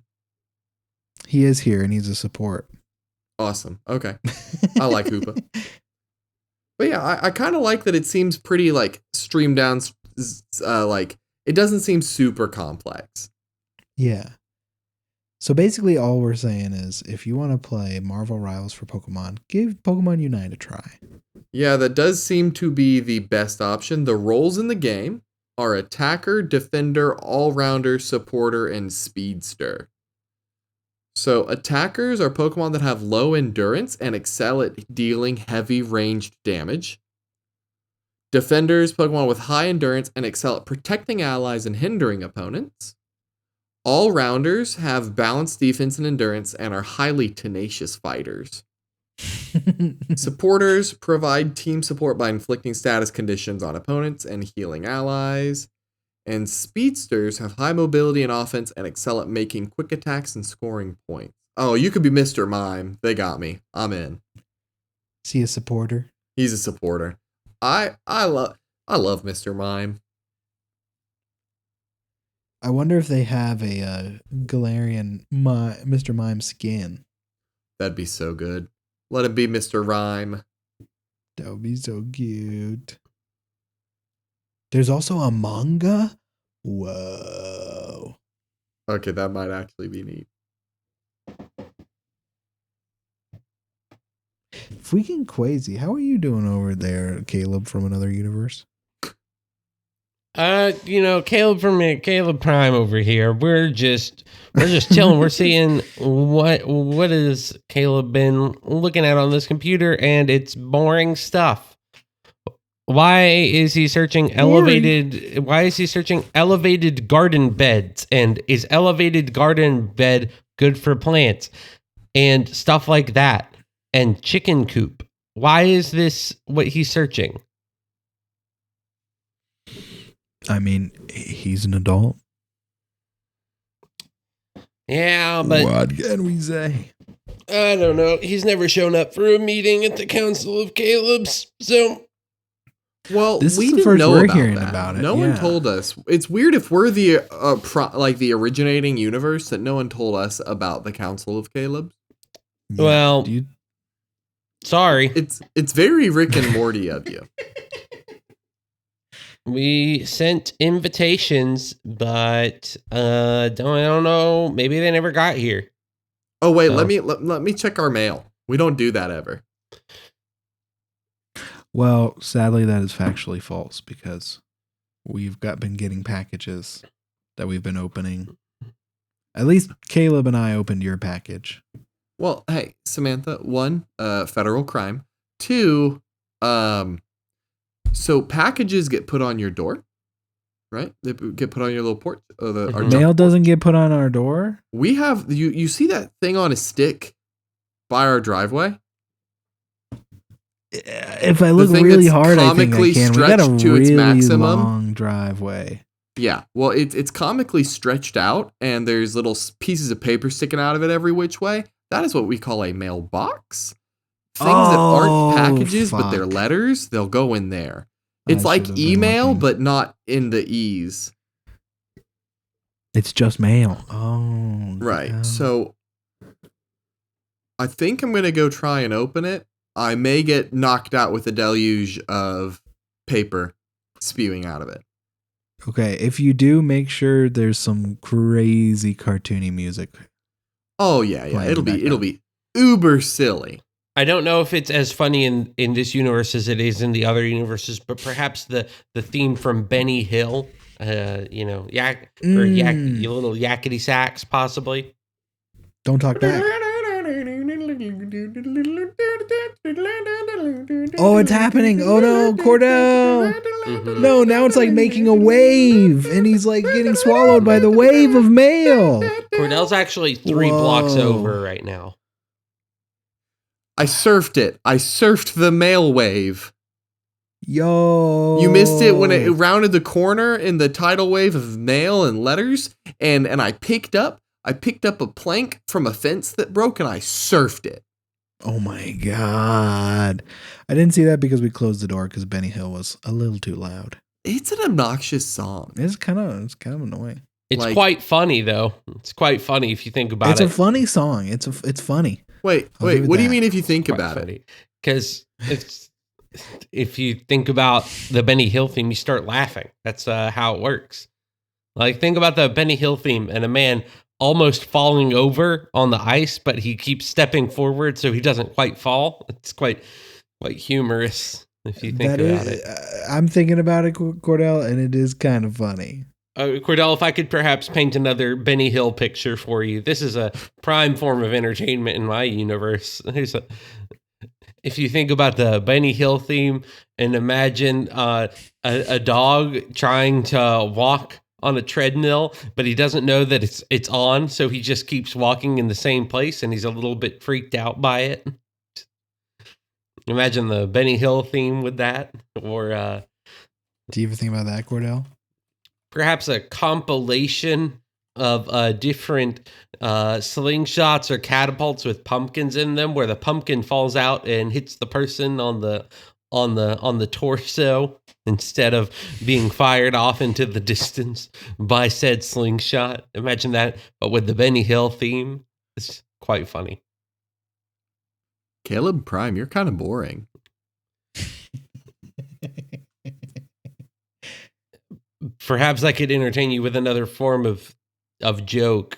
He is here and he's a support. Awesome. Okay. I like Hoopa. But yeah, I kind of like that it seems pretty like streamed down, like it doesn't seem super complex. Yeah. So basically all we're saying is if you want to play Marvel Rivals for Pokemon, give Pokemon Unite a try. Yeah, that does seem to be the best option. The roles in the game are attacker, defender, all-rounder, supporter, and speedster. So attackers are Pokemon that have low endurance and excel at dealing heavy ranged damage. Defenders, Pokemon with high endurance and excel at protecting allies and hindering opponents. All-rounders have balanced defense and endurance and are highly tenacious fighters. Supporters provide team support by inflicting status conditions on opponents and healing allies. And speedsters have high mobility and offense and excel at making quick attacks and scoring points. Oh, you could be Mr. Mime. They got me. I'm in. Is he a supporter? He's a supporter. I love Mr. Mime. I wonder if they have a Galarian Mr. Mime skin. That'd be so good. Let him be Mr. Rhyme. That would be so cute. There's also a manga? Whoa. Okay, that might actually be neat. Freaking crazy. How are you doing over there, Caleb from another universe? Caleb from Caleb Prime over here. We're just chilling. We're seeing what has Caleb been looking at on this computer, and it's boring stuff. Why is he searching elevated garden beds? And is elevated garden bed good for plants? And stuff like that. And chicken coop. Why is this what he's searching? I mean, he's an adult. Yeah, but what can we say? I don't know. He's never shown up for a meeting at the Council of Caleb's, so. Well, This we is the didn't first know we're about hearing that. about it, No one yeah. told us. It's weird if we're the the originating universe that no one told us about the Council of Caleb. Yeah, Well, do you- sorry. It's very Rick and Morty of you. We sent invitations, but I don't know. Maybe they never got here. Oh wait, So- let me check our mail. We don't do that ever. well, sadly, that is factually false because we've been getting packages that we've been opening. At least Caleb and I opened your package. Well, hey, Samantha, 1, federal crime. 2, so packages get put on your door, right? They get put on your little porch. Our Mhm. junk Mail doesn't porch. get put on our door. We have you see that thing on a stick by our driveway? If I look thing really that's hard, I think I comically can. We got a stretched to its really maximum. long driveway. Yeah. Well, it's comically stretched out, and there's little pieces of paper sticking out of it every which way. That is what we call a mailbox. Things that aren't packages, but they're fuck. letters, they'll go in there. It's I like should've been email, looking. but not in the E's. It's just mail. Oh, Right. yeah. So I think I'm going to go try and open it. I may get knocked out with a deluge of paper spewing out of it. Okay, if you do, make sure there's some crazy cartoony music. Oh yeah, yeah. Playing It'll back be up. uber silly. I don't know if it's as funny in this universe as it is in the other universes, but perhaps the theme from Benny Hill, yak or yak, Mm. little yakety sax, possibly. Don't talk back. Oh, it's happening. Oh no, Cordell. Mhm. No, now it's like making a wave, and he's like getting swallowed by the wave of mail. Cordell's actually 3 blocks Whoa. over right now. I surfed it. I surfed the mail wave. Yo. You missed it when it rounded the corner in the tidal wave of mail and letters, and I picked up a plank from a fence that broke, and I surfed it. Oh my god. I didn't see that because we closed the door because Benny Hill was a little too loud. It's an obnoxious song. It's kind of annoying. It's Like- quite funny though. It's quite funny if you think about It's it. a funny song. It's funny. Wait, I'll give it what do you that. mean if you think about it? Because if you think about the Benny Hill theme, you start laughing. That's how it works. Like, think about the Benny Hill theme and a man almost falling over on the ice, but he keeps stepping forward so he doesn't quite fall. It's quite humorous if you think about it. I'm thinking about it, Cordell, and it is kind of funny. Cordell, if I could perhaps paint another Benny Hill picture for you. This is a prime form of entertainment in my universe. If you think about the Benny Hill theme and imagine a dog trying to walk on a treadmill, but he doesn't know that it's on, so he just keeps walking in the same place, and he's a little bit freaked out by it. Imagine the Benny Hill theme with that, or Do you ever think about that, Cordell? perhaps a compilation of different slingshots or catapults with pumpkins in them, where the pumpkin falls out and hits the person on the torso instead of being fired off into the distance by said slingshot. Imagine that, but with the Benny Hill theme. It's quite funny. Caleb Prime, you're kind of boring. Perhaps I could entertain you with another form of joke.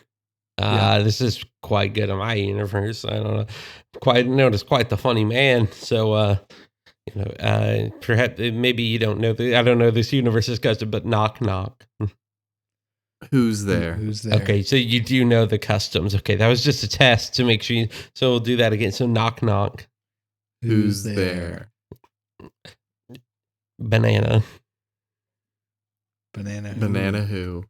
This is quite good in my universe. I don't know, quite noticed quite the funny man. So perhaps maybe you don't know. I don't know this universe is custom, but knock knock. Who's there? Who's there? Okay, so you do know the customs. Okay, that was just a test to make sure. So we'll do that again. So knock knock. Who's there? Banana. Banana. Banana who?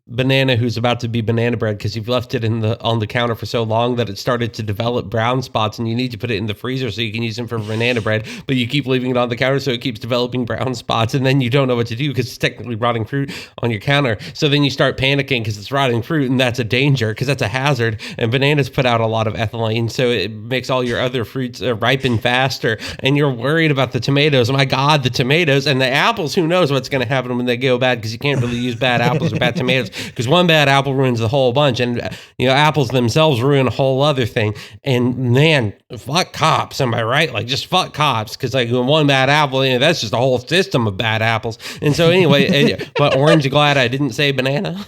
banana who's about to be banana bread because you've left it on the counter for so long that it started to develop brown spots, and you need to put it in the freezer so you can use them for banana bread, but you keep leaving it on the counter so it keeps developing brown spots, and then you don't know what to do because it's technically rotting fruit on your counter. So then you start panicking because it's rotting fruit, and that's a danger because that's a hazard. And bananas put out a lot of ethylene, so it makes all your other fruits ripen faster, and you're worried about the tomatoes. Oh my God, the tomatoes and the apples. Who knows what's going to happen when they go bad, because you can't really use bad apples or bad tomatoes, because one bad apple ruins the whole bunch, and apples themselves ruin a whole other thing. And man, fuck cops, am I right? Like, just fuck cops, because like one bad apple, that's just a whole system of bad apples. And so anyway, but Orange, glad I didn't say banana.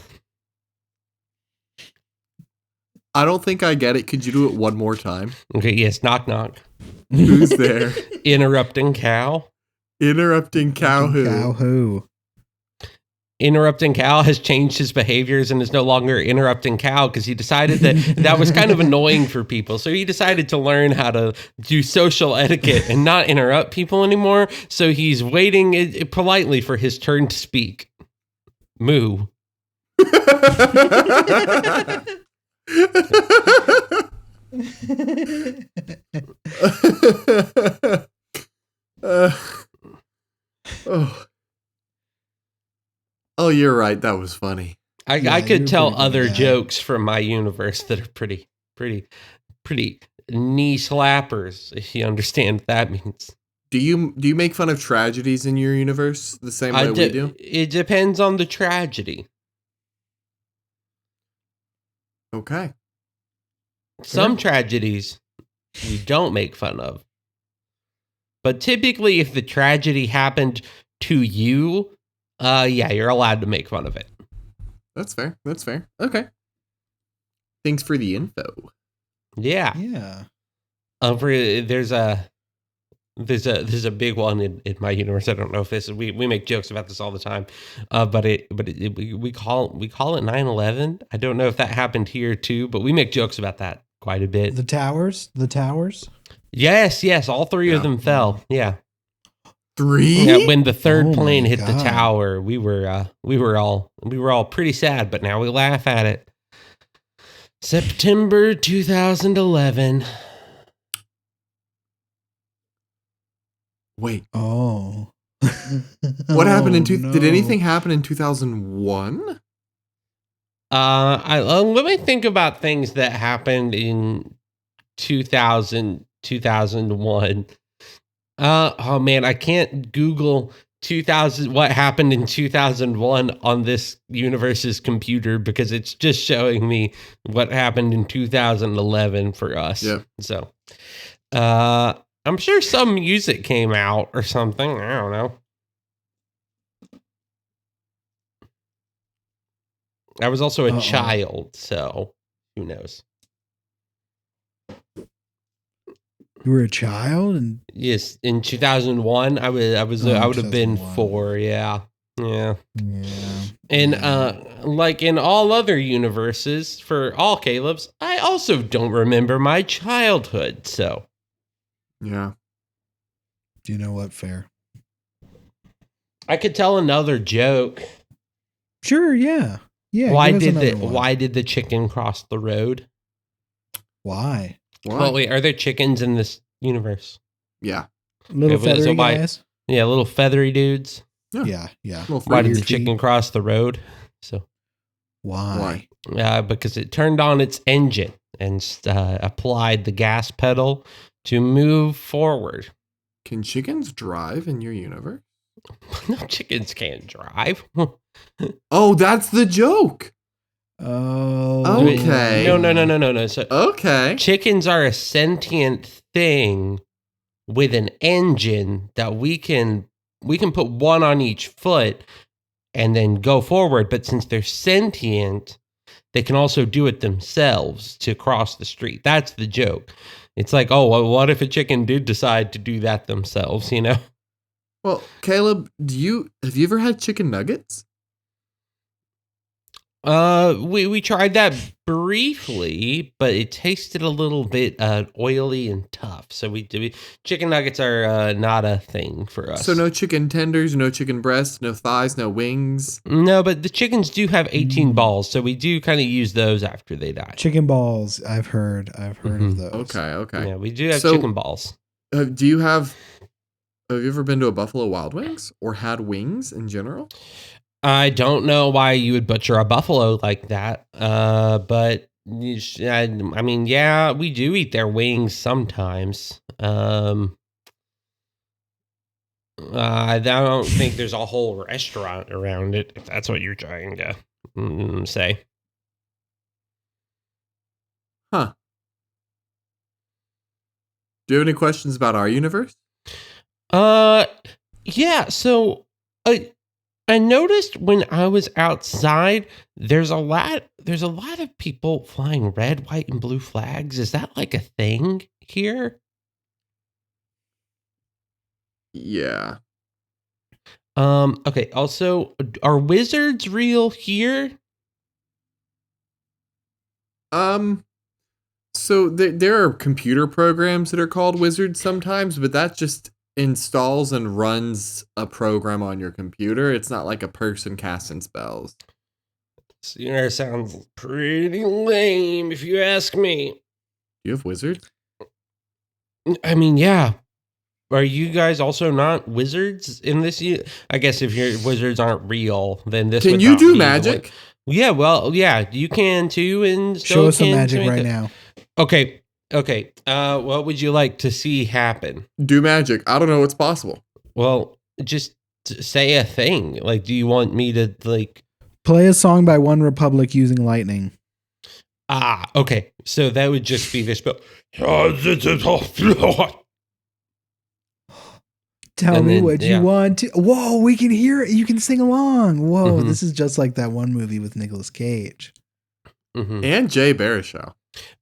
I don't think I get it. Could you do it one more time? Okay, yes, knock knock. Who's there? Interrupting cow. Interrupting cow who? Cow who? Interrupting cow has changed his behaviors and is no longer interrupting cow because he decided that was kind of annoying for people. So he decided to learn how to do social etiquette and not interrupt people anymore. So he's waiting politely for his turn to speak. Moo. Oh, you're right. That was funny. I could tell other jokes from my universe that are pretty knee slappers, if you understand what that means. Do you make fun of tragedies in your universe the same way we do? It depends on the tragedy. Okay. Some tragedies we don't make fun of. But typically, if the tragedy happened to you, you're allowed to make fun of it. That's fair. That's fair. Okay. Thanks for the info. Yeah. Yeah. There's a big one in my universe. I don't know if this is, we make jokes about this all the time, but we call it 9/11. I don't know if that happened here too, but we make jokes about that quite a bit. The towers. Yes, all three of them fell. Yeah. 3? Yeah, when the third plane hit God. the tower, we were all pretty sad, but now we laugh at it. September 2011. Wait. Oh. What happened in Did anything happen in 2001? Let me think about things that happened in 2001. Oh man, I can't Google 2000 what happened in 2001 on this universe's computer because it's just showing me what happened in 2011 for us. Yeah. So, I'm sure some music came out or something. I don't know. I was also a child, so who knows? You were a child, and yes, in 2001, I would have been 4. Yeah. And like in all other universes, for all Caleb's, I also don't remember my childhood. So yeah. Do you know what? Fair. I could tell another joke. Sure. Yeah. Yeah. Why did the chicken cross the road? Why? Well, wait, are there chickens in this universe? Yeah. Little feathery guys? Yeah, little feathery dudes. Yeah. Why did the chicken cross the road? So why? Because it turned on its engine and applied the gas pedal to move forward. Can chickens drive in your universe? No, chickens can't drive. Oh, that's the joke. Oh, okay. No. So, okay. Chickens are a sentient thing with an engine that we can put one on each foot and then go forward. But since they're sentient, they can also do it themselves to cross the street. That's the joke. It's like, oh, well, what if a chicken did decide to do that themselves? You know. Well, Caleb, have you ever had chicken nuggets? We tried that briefly, but it tasted a little bit oily and tough. So chicken nuggets are not a thing for us. So no chicken tenders, no chicken breasts, no thighs, no wings. No, but the chickens do have 18 balls, so we do kind of use those after they die. Chicken balls, I've heard of those. Okay. Yeah, we do have chicken balls. Have you ever been to a Buffalo Wild Wings or had wings in general? I don't know why you would butcher a buffalo like that, but I mean, yeah, we do eat their wings sometimes. I don't think there's a whole restaurant around it, if that's what you're trying to say. Huh. Do you have any questions about our universe? Yeah, so I noticed when I was outside, there's a lot of people flying red, white, and blue flags. Is that like a thing here? Yeah. Okay. Also, are wizards real here? So there are computer programs that are called wizards sometimes, but that just installs and runs a program on your computer. It's not like a person casting spells. Sounds pretty lame, if you ask me. You have wizards? I mean, yeah. Are you guys also not wizards in this? I guess if your wizards aren't real, then this. Can you do magic? Yeah, well, yeah, you can too. And show us some magic right now. Okay. What would you like to see happen? Do magic. I don't know what's possible. Well, just say a thing. Like, do you want me to play a song by One Republic using lightning? Okay. So that would just be this spell. Tell me what you want to. Whoa, we can hear it. You can sing along. Whoa, this is just like that one movie with Nicolas Cage. And Jay Baruchel.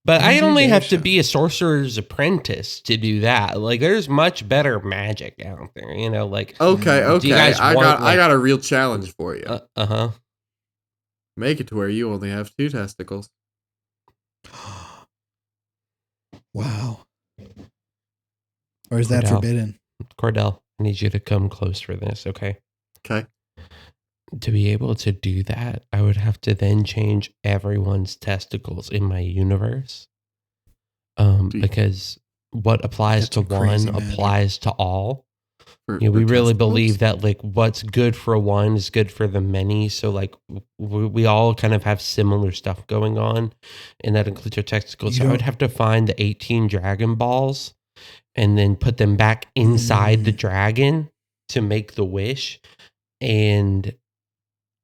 But I only have to be a sorcerer's apprentice to do that. Like, there's much better magic out there, like. Okay. I got a real challenge for you. Make it to where you only have 2 testicles. Wow. Or is that forbidden? Cordell, I need you to come close for this, okay? Okay. To be able to do that, I would have to then change everyone's testicles in my universe. Because what applies to one applies to all. We really believe that what's good for one is good for the many. So we all kind of have similar stuff going on, and that includes our testicles. So I would have to find the 18 Dragon Balls and then put them back inside the dragon to make the wish. And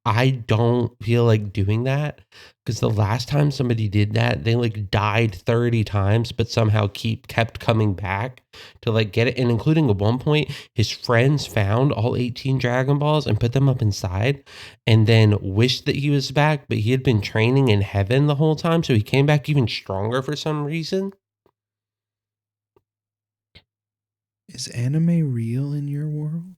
I don't feel like doing that because the last time somebody did that, they died 30 times, but somehow kept coming back to get it. And including at one point, his friends found all 18 Dragon Balls and put them up inside and then wished that he was back, but he had been training in heaven the whole time. So he came back even stronger for some reason. Is anime real in your world?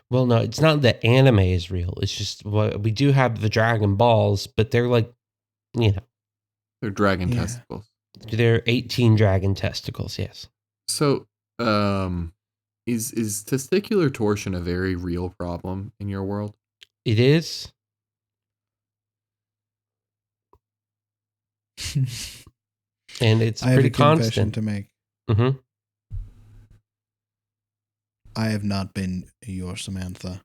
Well, no, it's not that anime is real. It's just we do have the Dragon Balls, but they're they're dragon testicles. They're 18 dragon testicles, yes. So, is testicular torsion a very real problem in your world? It is. And it's pretty constant to make. Mm-hmm. I have not been your Samantha.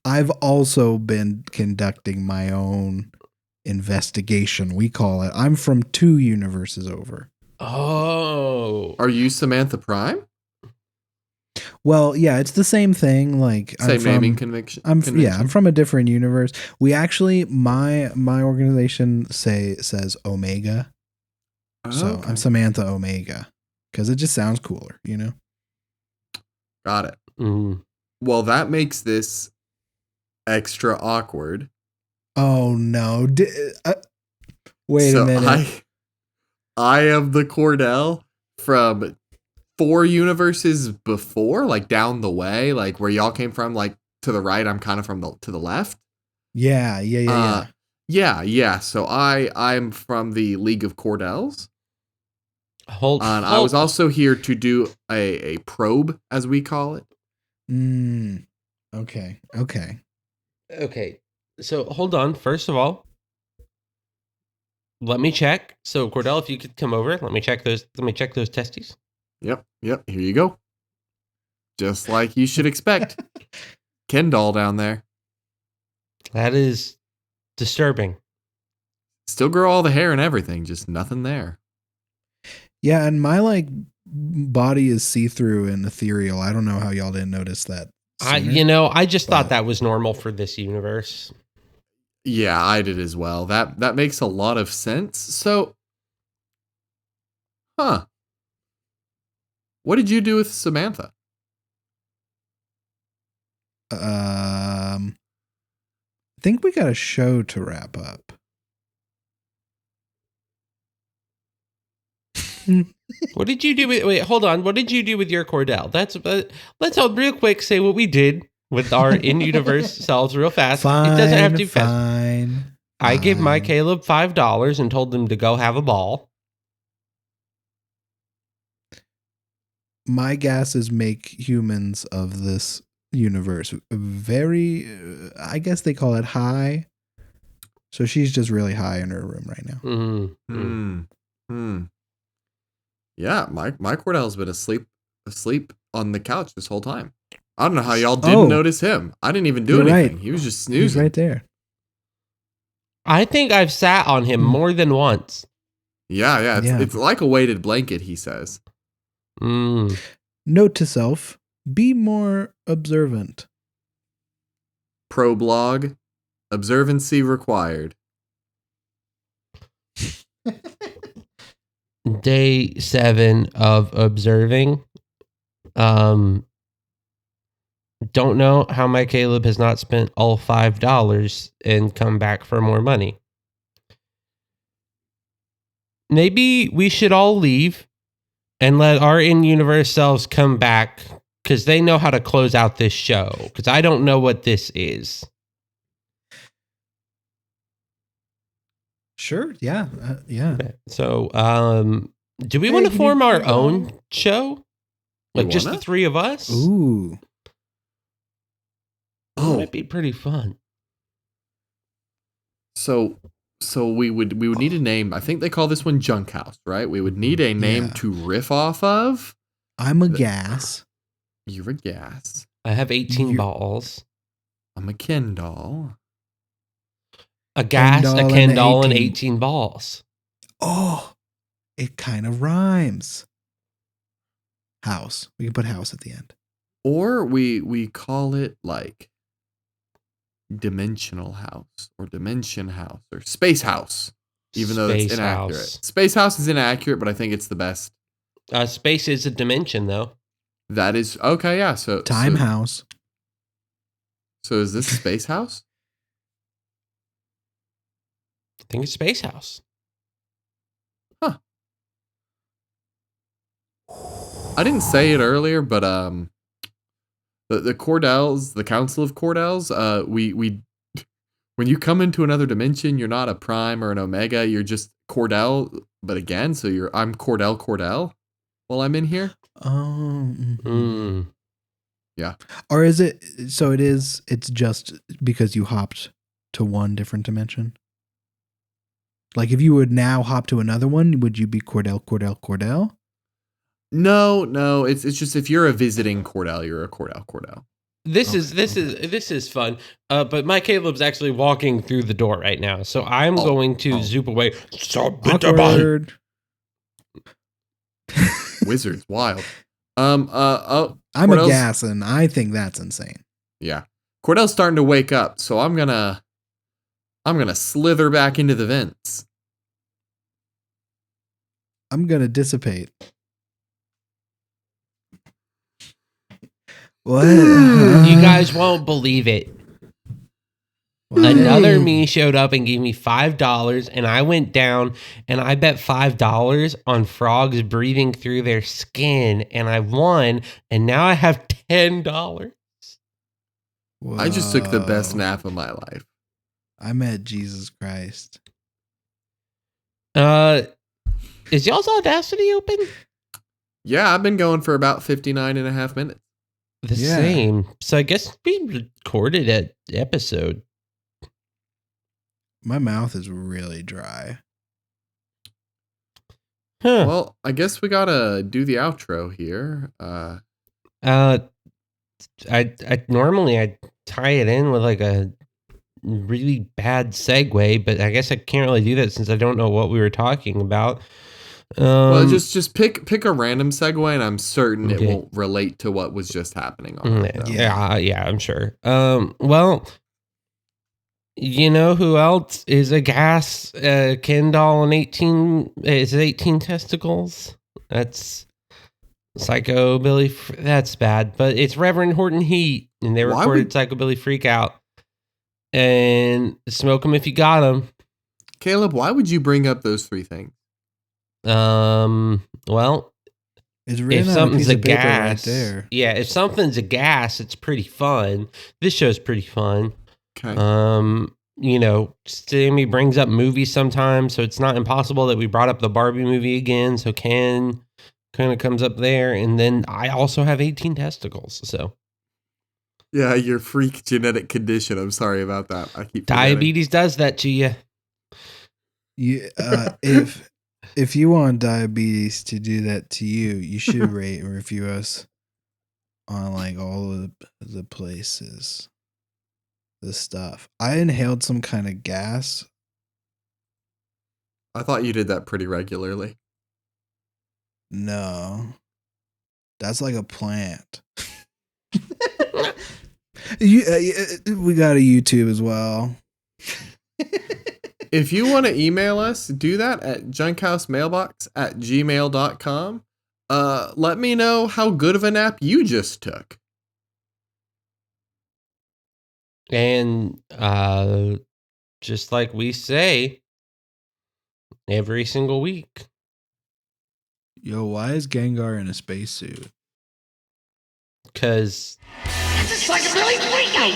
I've also been conducting my own investigation, we call it. I'm from 2 universes over. Oh. Are you Samantha Prime? Well, yeah, it's the same thing. Same naming convention. I'm from a different universe. We actually, my organization says Omega. So I'm Samantha Omega because it just sounds cooler, Got it. Mm. Well, that makes this extra awkward. Oh no! Wait a minute. I am the Cordell from 4 universes before, down the way, where y'all came from, to the right. I'm kind of to the left. Yeah. Yeah. So I'm from the League of Cordels. Hold. I was also here to do a probe, as we call it. Okay. Okay. So hold on. First of all, let me check. So Cordell, if you could come over, let me check those testes. Yep. Here you go. Just like you should expect. Ken doll down there. That is disturbing. Still grow all the hair and everything, just nothing there. Yeah, and my body is see-through and ethereal. I don't know how y'all didn't notice that sooner, I just thought that was normal for this universe. Yeah, I did as well. That makes a lot of sense. So, what did you do with Samantha? I think we got a show to wrap up. What did you do with? Wait, hold on. What did you do with your Cordell? Let's all real quick say what we did with our in-universe selves real fast. Fine, it doesn't have to be fast. Fine. I gave my Caleb $5 and told him to go have a ball. My gases make humans of this universe very, I guess they call it high. So she's just really high in her room right now. Yeah, my Cordell's been asleep on the couch this whole time. I don't know how y'all didn't notice him. I didn't even do anything. Right. He was just snoozing. He's right there. I think I've sat on him more than once. Yeah. It's like a weighted blanket, he says. Note to self, be more observant. Problog, observancy required. Day 7 of observing. Don't know how my Caleb has not spent all $5 and come back for more money. Maybe we should all leave and let our in-universe selves come back because they know how to close out this show. Because I don't know what this is. Sure. Yeah. Yeah. Okay. So, do we want to form our own show? Like just the three of us? Ooh. That might be pretty fun. So we would need a name. I think they call this one Junk House, right? We would need a name to riff off of. I'm a gas. You're a gas. I have 18 balls. I'm a Ken doll. A gas, a Ken doll, and 18 balls. Oh, it kind of rhymes. House. We can put house at the end. Or we call it like Dimensional House or Dimension House or Space House, even though it's inaccurate. Space House is inaccurate, but I think it's the best. Space is a dimension, though. That is okay. Yeah. So Time House. So is this Space House? I think it's Space House. Huh. I didn't say it earlier, but the Cordels, the Council of Cordels, we when you come into another dimension, you're not a prime or an omega, you're just Cordell, but again, so I'm Cordell while I'm in here. Yeah. Or is it so it's just because you hopped to one different dimension? Like if you would now hop to another one, would you be Cordell? No, it's just if you're a visiting Cordell, you're a Cordell. This is fun. But my Caleb's actually walking through the door right now, so I'm going to zoop away. Awkward. Wizards, wild. I'm a gas, and I think that's insane. Yeah, Cordell's starting to wake up, so I'm gonna slither back into the vents. I'm gonna dissipate. What? You guys won't believe it. Another me showed up and gave me $5, and I went down and I bet $5 on frogs breathing through their skin, and I won, and now I have $10. I just took the best nap of my life. I met Jesus Christ. Is y'all's Audacity open? Yeah, I've been going for about 59 and a half minutes. The same. So I guess we recorded an episode. My mouth is really dry. Huh. Well, I guess we gotta do the outro here. I normally I tie it in with like a really bad segue, but I guess I can't really do that since I don't know what we were talking about. Well, just pick a random segue, and I'm certain okay. it won't relate to what was just happening on it. Yeah, I'm sure. Well, you know who else is a gas Ken doll and 18 testicles? That's Psychobilly. That's bad, but it's Reverend Horton Heat, and they recorded Psychobilly Freak Out. And smoke them if you got them. Caleb, why would you bring up those three things? Well, if something's a gas, right there. Yeah, if something's a gas, it's pretty fun. This show's pretty fun. Okay. You know, Sammy brings up movies sometimes, so it's not impossible that we brought up the Barbie movie again. So Ken kind of comes up there, and then I also have 18 testicles. So. Yeah, your freak genetic condition. I'm sorry about that. I keep diabetes does that to you. If you want diabetes to do that to you, you should rate and review us on like all of the places. The stuff. I inhaled some kind of gas. I thought you did that pretty regularly. No, that's like a plant. We got a YouTube as well. If you want to email us, do that at junkhousemmailbox@gmail.com. Let me know how good of a nap you just took. And just like we say every single week. Yo, why is Gengar in a spacesuit? Because it's a psychobilly freak out.